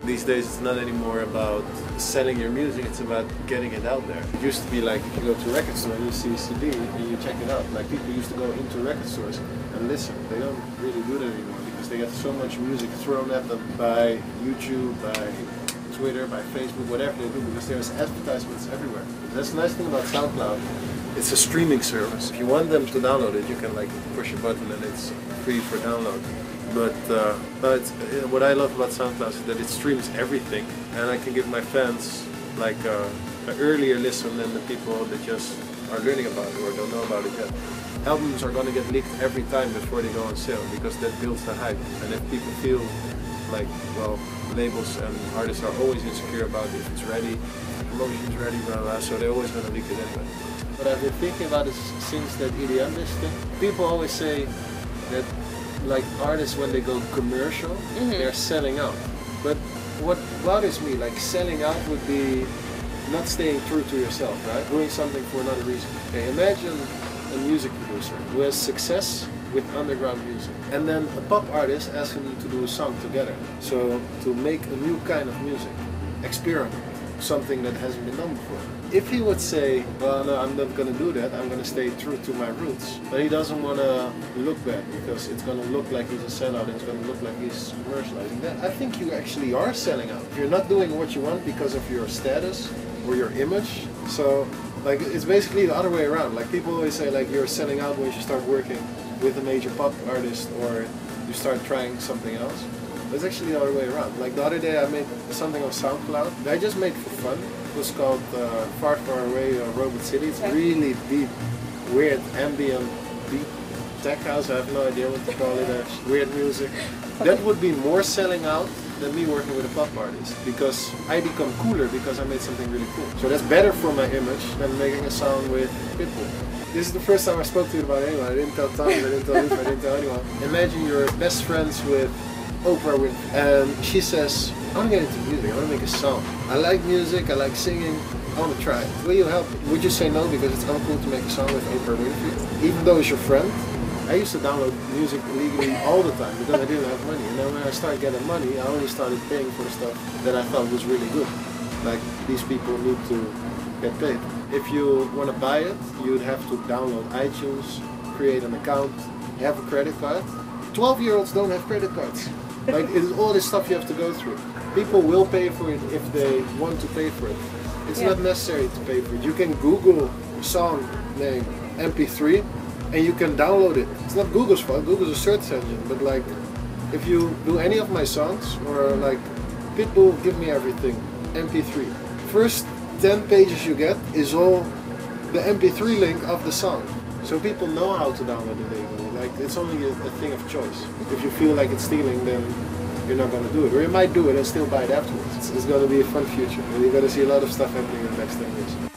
These days it's not anymore about selling your music, it's about getting it out there. It used to be like if you go to a record store and you see a CD and you check it out. Like people used to go into record stores and listen. They don't really do that anymore because they get so much music thrown at them by YouTube, by Twitter, by Facebook, whatever they do, because there's advertisements everywhere. That's the nice thing about SoundCloud. It's a streaming service. If you want them to download it, you can like push a button and it's free for download. But what I love about SoundCloud is that it streams everything, and I can give my fans like an earlier listen than the people that just are learning about it or don't know about it yet. Albums are going to get leaked every time before they go on sale because that builds the hype. And if people feel like, well, labels and artists are always insecure about if it's ready, promotion's ready, blah blah, so they're always going to leak it anyway. What I've been thinking about is since that EDM listing, people always say that like artists when they go commercial, they're selling out. But what bothers me, like selling out would be not staying true to yourself, right? Doing something for another reason. Okay, imagine a music producer who has success with underground music, and then a pop artist asking you to do a song together. So to make a new kind of music, experiment, something that hasn't been done before. If he would say, well, no, I'm not going to do that, I'm going to stay true to my roots, but he doesn't want to look bad because it's going to look like he's a sellout, it's going to look like he's commercializing that. I think you actually are selling out. If you're not doing what you want because of your status or your image, so like it's basically the other way around. Like people always say like you're selling out when you start working with a major pop artist or you start trying something else. It's actually the other way around. Like the other day I made something on SoundCloud that I just made for fun. It was called Far Far Away Robot City. It's really deep, weird ambient beat tech house. I have no idea what to call it. Weird music. That would be more selling out than me working with a pop artist because I become cooler because I made something really cool. So that's better for my image than making a song with Pitbull. This is the first time I spoke to you about anyone. I didn't tell Tommy, I didn't tell Luke, I didn't tell anyone. Imagine you're best friends with Oprah Winfrey, and she says, I want to get into music, I want to make a song. I like music, I like singing, I want to try it. Will you help me? Would you say no because it's uncool to make a song with Oprah Winfrey? Even though it's your friend? I used to download music illegally all the time because I didn't have money. And then when I started getting money, I only started paying for stuff that I thought was really good. Like, these people need to get paid. If you want to buy it, you'd have to download iTunes, create an account, have a credit card. 12-year-olds don't have credit cards. Like, it's all this stuff you have to go through. People will pay for it if they want to pay for it. It's not necessary to pay for it. You can Google song name MP3 and you can download it. It's not Google's fault, Google's a search engine, but like, if you do any of my songs, or like, Pitbull, Give Me Everything, MP3. First 10 pages you get is all the MP3 link of the song. So people know how to download it legally. Like, it's only a thing of choice. If you feel like it's stealing, then you're not going to do it. Or you might do it and still buy it afterwards. It's going to be a fun future. And you're going to see a lot of stuff happening in the next 10 years.